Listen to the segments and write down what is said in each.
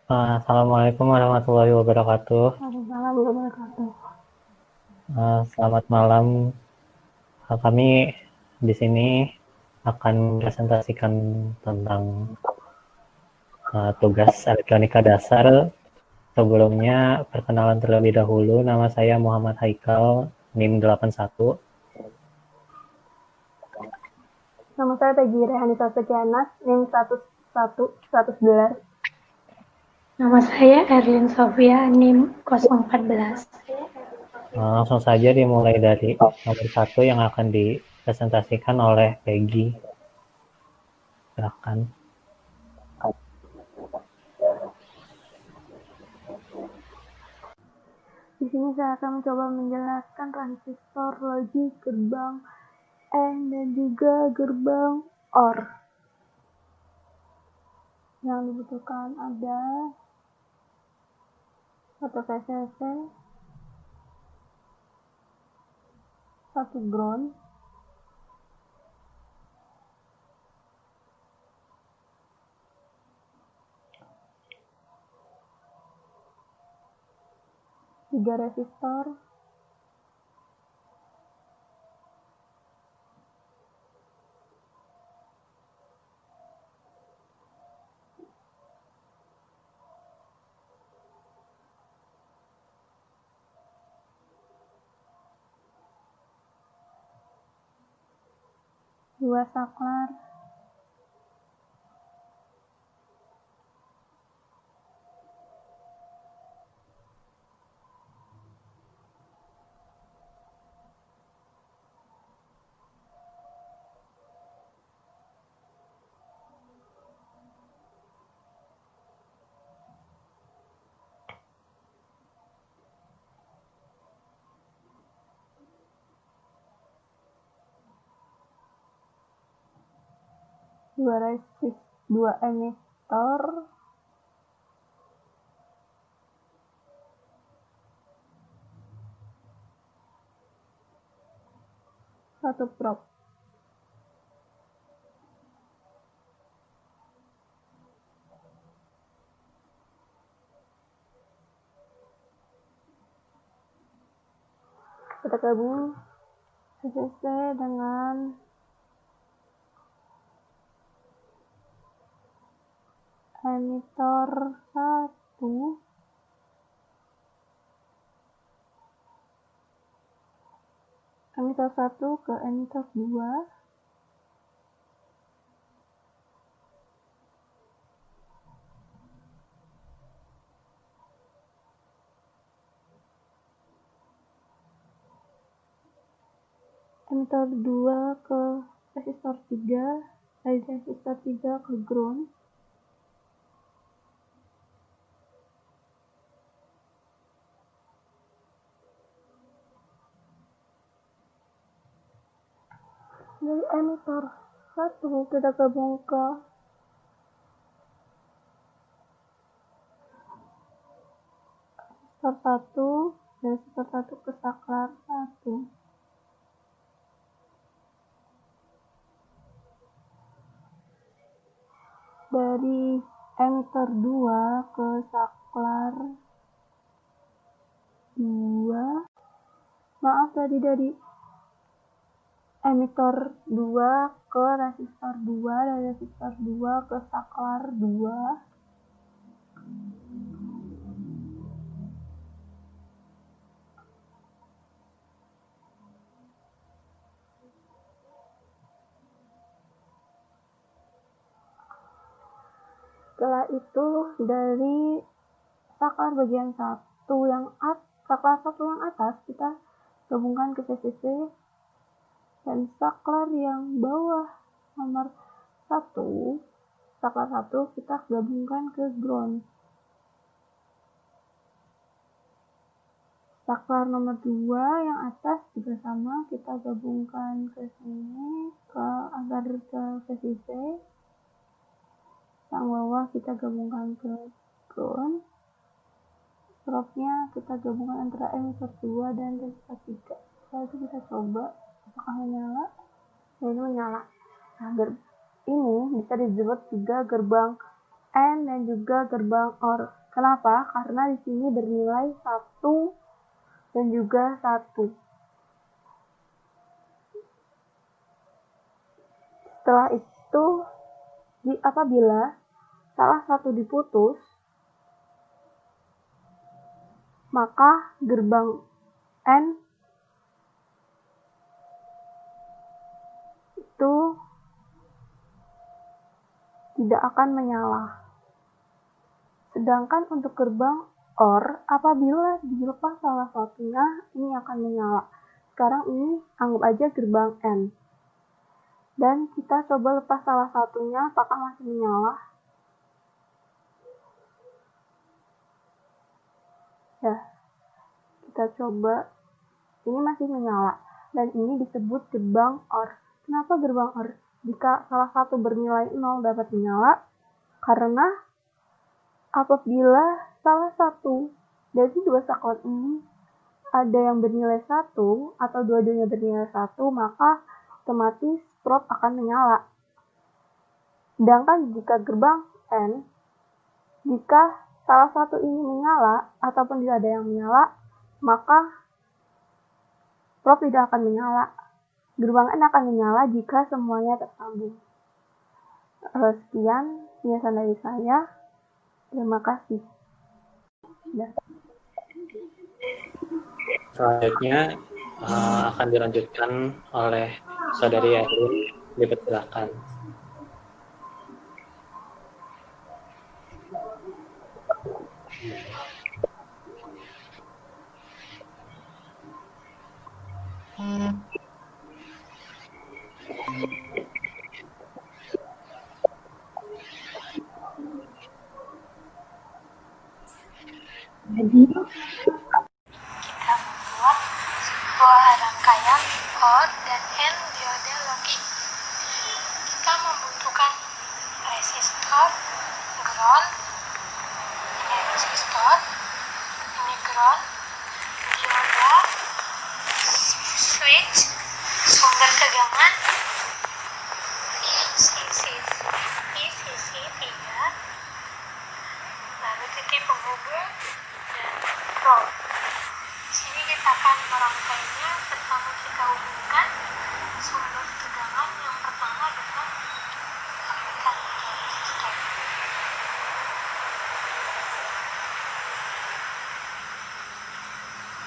Assalamualaikum warahmatullahi wabarakatuh. Waalaikumsalam warahmatullahi wabarakatuh. Selamat malam. Kami di sini akan presentasikan tentang tugas elektronika dasar. Sebelumnya, perkenalan terlebih dahulu. Nama saya Muhammad Haikal, NIM 81. Nama saya Peggy Rehanita Sekianas, NIM 1111. Nama saya Erlin Sofia, NIM 014. Langsung saja dimulai dari nomor 1 yang akan dipresentasikan oleh Peggy. Silakan. Di sini saya akan mencoba menjelaskan transistor, logic, gerbang AND dan juga gerbang OR. Yang dibutuhkan ada satu VCC, satu ground, tiga resistor, dua saklar, dua emitor, satu probe. Kita gabung VCC dengan emitor 1, emitor 1 ke emitor 2, emitor 2 ke resistor 3, dari resistor 3 ke ground, dari emitor 1 kita gabung ke resistor 1, dari resistor 1 ke saklar 1. Dari emitor 2 ke saklar 2, maaf tadi dari emitor 2 ke resistor 2, dari resistor 2 ke saklar 2. Setelah itu dari saklar bagian saklar 1 yang atas kita gabungkan ke VCC, dan saklar yang bawah nomor 1, saklar 1 kita gabungkan ke ground. Saklar nomor 2 yang atas juga sama, kita gabungkan ke sini agar ke VCC. Yang bawah kita gabungkan ke ground. Probe-nya kita gabungkan antara emitor 2 dan resistor 3. Setelah itu kita coba apakah menyala. Nah, ini menyala. Nah, ini bisa disebut juga gerbang N dan juga gerbang OR. Kenapa? Karena di sini bernilai 1 dan juga 1. Setelah itu, apabila salah satu diputus, maka gerbang N itu tidak akan menyala. Sedangkan untuk gerbang OR, apabila dilepas salah satunya, ini akan menyala. Sekarang ini anggap aja gerbang N. Dan kita coba lepas salah satunya, apakah masih menyala? Ya, kita coba. Ini masih menyala. Dan ini disebut gerbang OR. Kenapa gerbang OR? Jika salah satu bernilai 0 dapat menyala, karena apabila salah satu dari dua saklar ini ada yang bernilai 1 atau dua-duanya bernilai 1, maka otomatis probe akan menyala. Sedangkan jika gerbang N, jika salah satu ini menyala ataupun tidak ada yang menyala, maka probe tidak akan menyala. Gerbang N akan menyala jika semuanya tersambung. Sekian penjelasan dari saya. Terima kasih. Selanjutnya akan dilanjutkan oleh Saudari Erin. Dipersilakan. Jadi, kita membuat sebuah rangkaian OR dan N diode logik. Kita membutuhkan resistor, ground, ini resistor, ini ground, dioda, switch, sumber tegangan, ICC 3, lalu titik penghubung, dan probe. Di sini kita akan merangkainya. Pertama kita hubungkan sumber tegangan yang pertama dengan pabrikan resistor.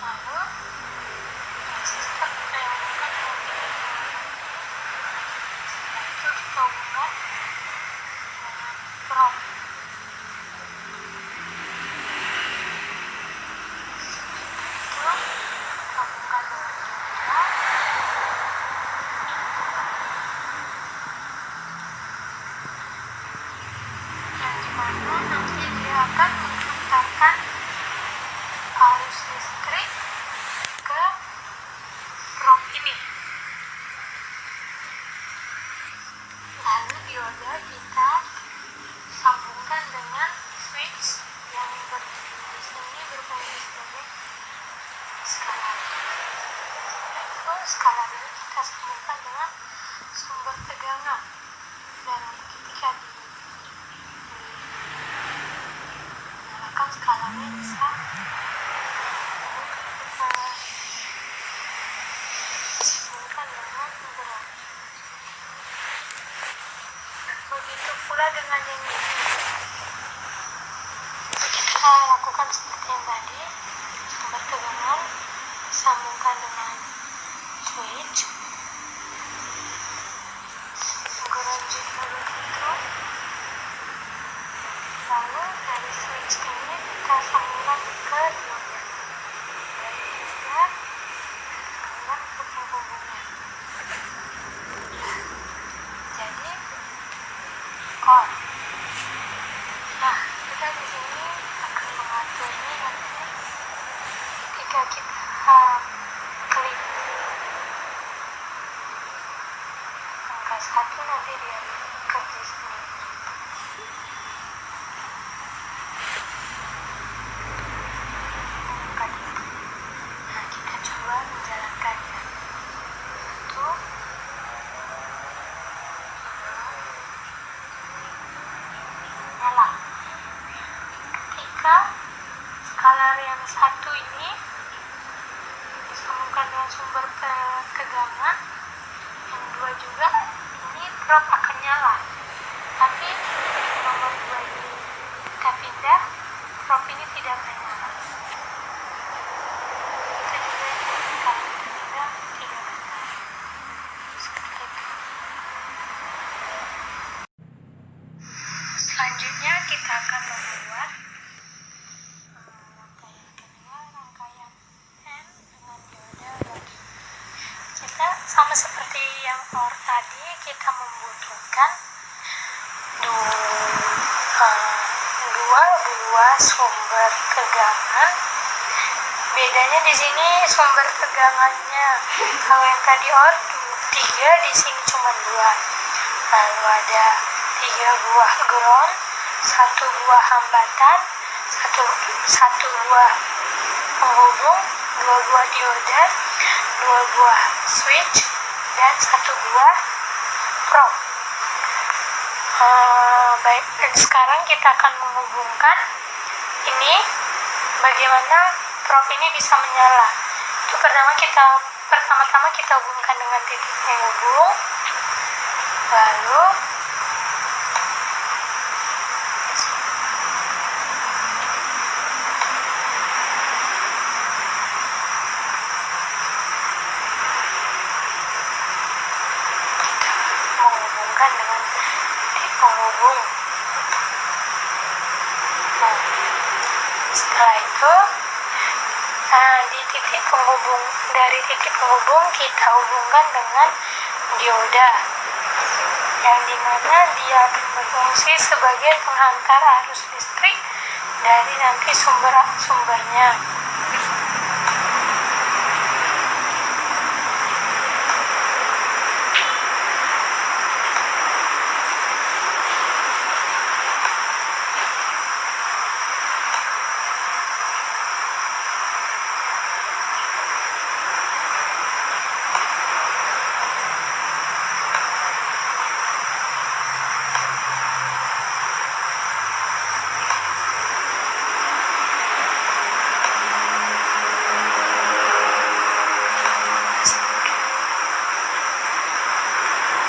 Lalu resistor kita hubungkan dengan titik penghubung. Setelah itu kita hubungkan dengan probe. Nanti dia akan mengantarkan arus listrik ke probe ini. Lalu dioda kita sambungkan dengan switch yang di sini berfungsi sebagai skala. Lalu skala ini kita sambungkan dengan sumber tegangan, dan ketika skalanya bisa disambungkan dengan ground. Begitu pula dengan yang ini. Kita lakukan seperti yang tadi, sumber tegangan disambungkan dengan switch, ground juga begitu. Lalu dari switch ini kita sambungkan ke dioda, dari dioda sambungkan ke penghubungnya. Jadi OR. Nah, kita di sini akan mengaturnya nanti ketika kita klik angka 1, nanti dia kerja sendiri. Nah, kita coba menjalankannya. Untuk nyala. sumber tegangan, yang dua juga ini prop akan nyala. Tapi nomor 2 ini kita pindah, prop ini tidak akan nyala. Itu juga kalau kita pindah tidak akan nyala. Seperti itu. Selanjutnya kita akan membuat rangkaian kedua, rangkaian N dengan dioda lagi. Kita sama seperti yang OR tadi, kita membutuhkan dua buah sumber tegangan. Bedanya di sini sumber tegangannya, kalau yang tadi OR 3, di sini cuma 2. Lalu ada 3 buah ground, 1 buah hambatan, satu buah penghubung, 2 buah dioda, 2 buah switch, dan 1 buah probe. Baik, dan sekarang kita akan menghubungkan ini, bagaimana probe ini bisa menyala. Itu pertama-tama kita hubungkan dengan titik penghubung, lalu menghubungkan dengan titik penghubung. Nah, setelah itu di titik penghubung, dari titik penghubung kita hubungkan dengan dioda, yang dimana dia akan berfungsi sebagai penghantar arus listrik dari nanti sumbernya.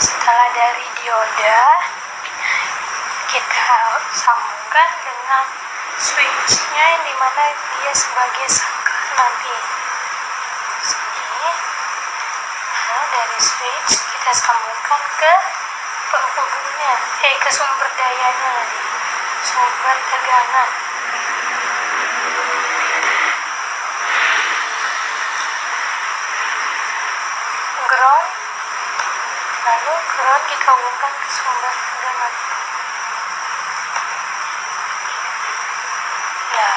Setelah dari dioda, kita sambungkan dengan switch-nya, yang dimana dia sebagai sangkar nanti. Sini, lalu dari switch kita sambungkan ke penghubungnya, ke sumber dayanya, sumber tegangan. Ground, lalu ground kita hubungkan ke sumber tegangan. Ya.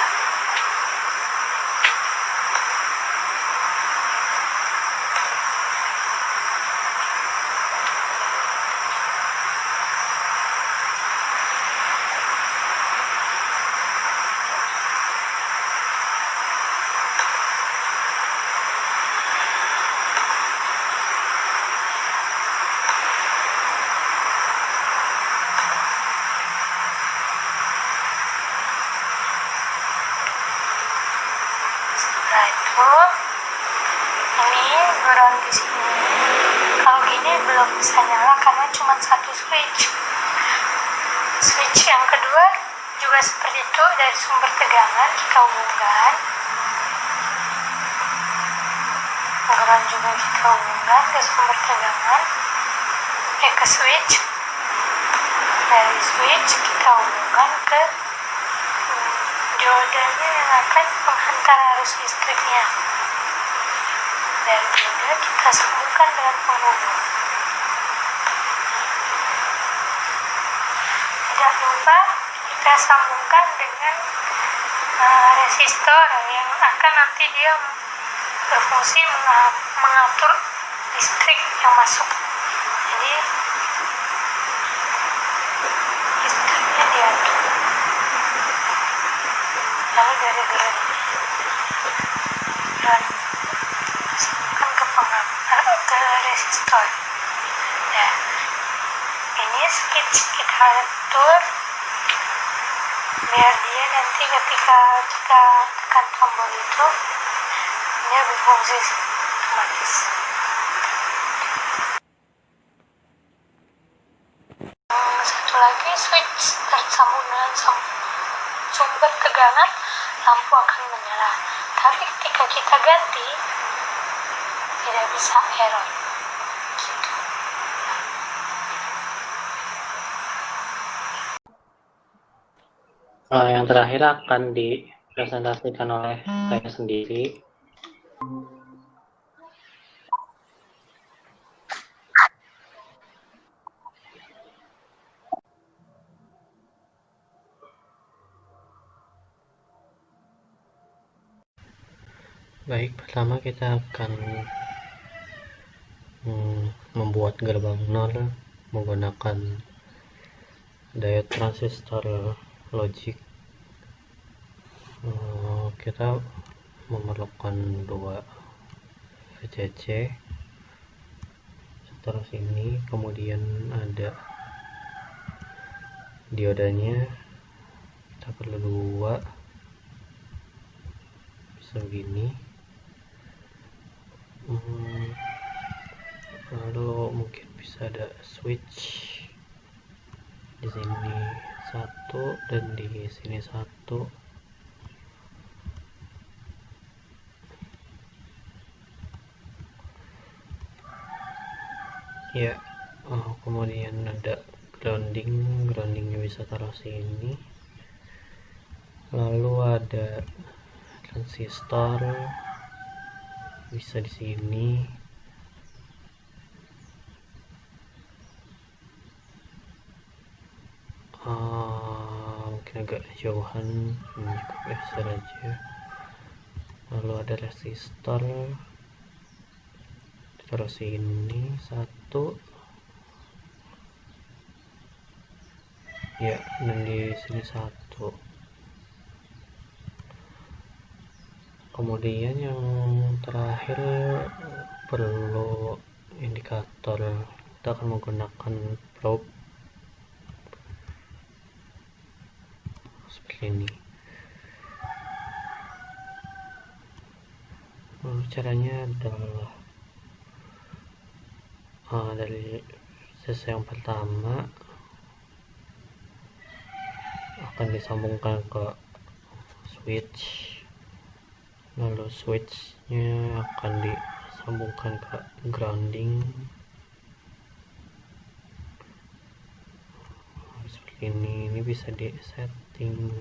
Setelah itu, ini ground di sini. Kalau gini belum bisa nyala karena cuma satu switch. Switch yang kedua juga seperti itu, dari sumber tegangan kita hubungkan. Ground juga kita hubungkan ke sumber tegangan, ke switch. Dari switch kita hubungkan ke diodanya yang akan menghantar arus listriknya. Dari dioda kita sambungkan dengan penghubung. Tidak lupa kita sambungkan dengan resistor yang akan nanti dia berfungsi mengatur listrik yang masuk. Jadi listriknya diatur. Lalu dari ground masukkan ke resistor. Ya, ini switch kita atur biar dia nanti ketika kita tekan tombol itu dia berfungsi otomatis. Satu lagi, switch tersambung dengan sumber tegangan, lampu akan menyala. Tapi ketika kita ganti, tidak bisa error. Gitu. Yang terakhir akan dipresentasikan oleh saya sendiri. Baik, pertama kita akan membuat gerbang NOR menggunakan diode transistor logic. Kita memerlukan 2 VCC terus ini, kemudian ada diodanya, kita perlu 2, bisa begini. Lalu mungkin bisa ada switch di sini 1 dan di sini 1. Ya, kemudian ada groundingnya bisa taruh sini. Lalu ada transistor bisa di sini. Mungkin agak jauhan, ini cukup besar aja. Lalu ada resistor taruh sini 1, ya, dan di sini 1. Kemudian yang terakhir perlu indikator. Kita akan menggunakan probe seperti ini. Caranya adalah dari sisi yang pertama akan disambungkan ke switch, lalu switchnya akan disambungkan ke grounding seperti ini. Ini bisa di setting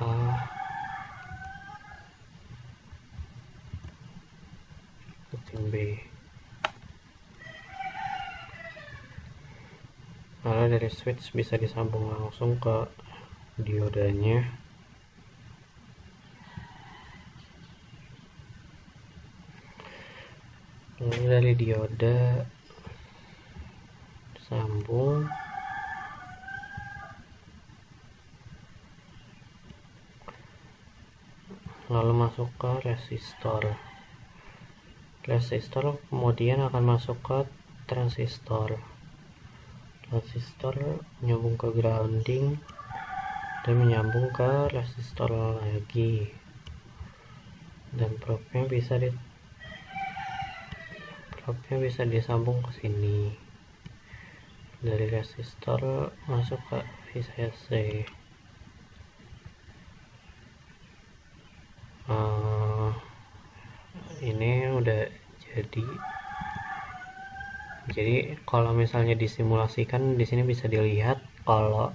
A, setting B. Lalu dari switch bisa disambung langsung ke diodanya. Lalu dari dioda sambung, lalu masuk ke resistor. Resistor kemudian akan masuk ke transistor. Transistor menyambung ke grounding dan menyambung ke resistor lagi. Dan probe-nya bisa disambung ke sini. Dari resistor masuk ke VCC. Ini udah jadi kalau misalnya disimulasikan di sini bisa dilihat kalau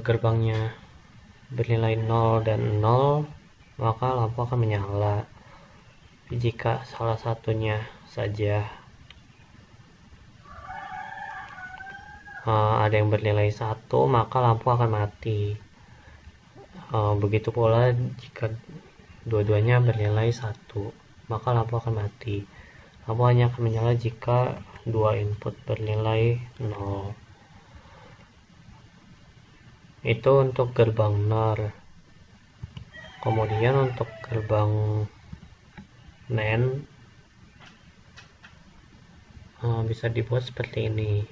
gerbangnya bernilai 0 dan 0, maka lampu akan menyala. Jika salah satunya saja ada yang bernilai 1, maka lampu akan mati. Begitu pula jika dua-duanya bernilai 1, maka lampu akan mati. Lampu hanya akan menyala jika 2 input bernilai 0. Itu untuk gerbang NOR. Kemudian untuk gerbang NAND bisa dibuat seperti ini.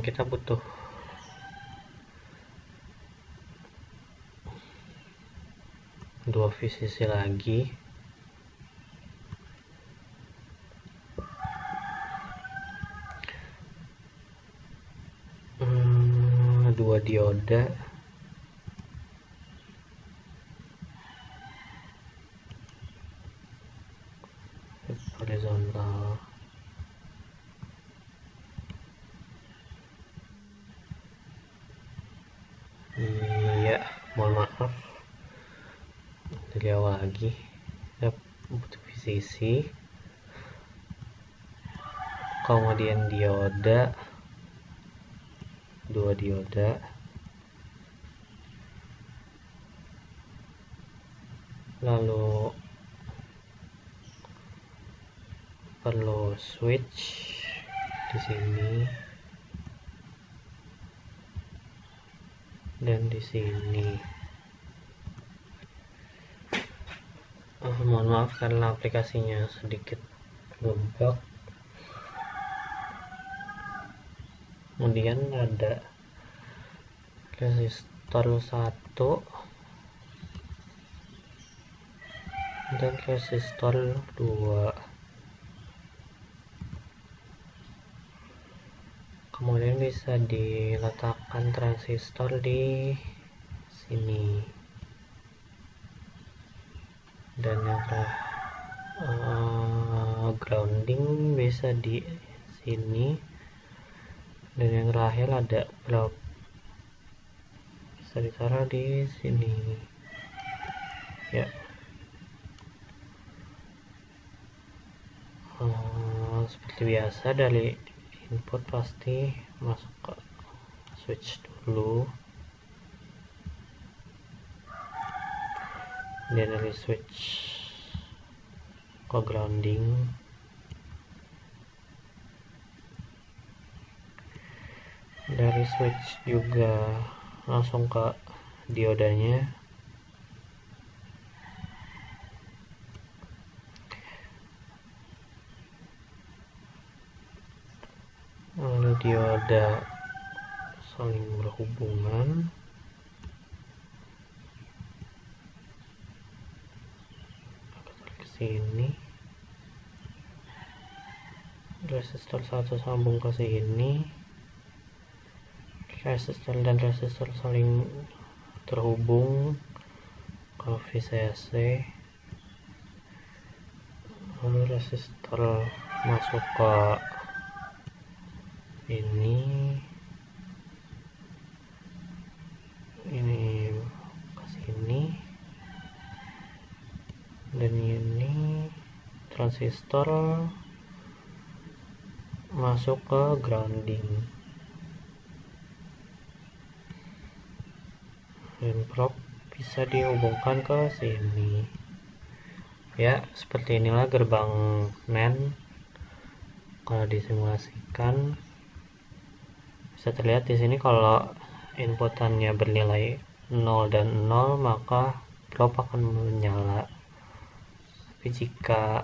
Kita butuh 2 VCC lagi. Dua dioda. Horizontal. Iya, mohon maaf dari awal lagi. Kita butuh VCC, kemudian dioda, 2 dioda, lalu perlu switch di sini dan di sini. Mohon maaf karena aplikasinya sedikit ngebug. Kemudian ada resistor 1 dan resistor 2. Kemudian bisa diletakkan transistor di sini, dan yang grounding bisa di sini, dan yang terakhir ada probe bisa ditaruh di sini ya. Seperti biasa, dari input pasti masuk ke switch dulu, dan dari switch ke grounding, dari switch juga langsung ke diodanya, lalu dioda saling berhubungan, ke sini, resistor 1 sambung ke sini, resistor dan resistor saling terhubung ke VCC, lalu resistor masuk ke ini ke sini, dan ini transistor masuk ke grounding, dan probe bisa dihubungkan ke sini ya. Seperti inilah gerbang NAND kalau disimulasikan. Bisa terlihat di sini kalau inputannya bernilai 0 dan 0 maka probe akan menyala. Tapi jika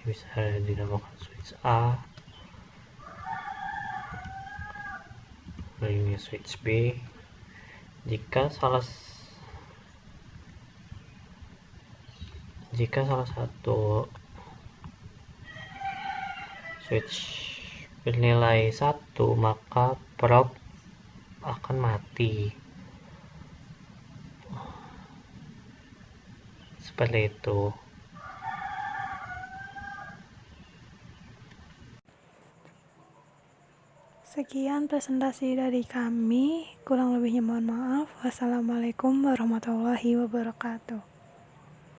bisa dinamakan switch A, ini switch B. Jika salah satu switch bernilai 1 maka probe akan mati. Seperti itu. Sekian presentasi dari kami, kurang lebihnya mohon maaf. Wassalamualaikum warahmatullahi wabarakatuh.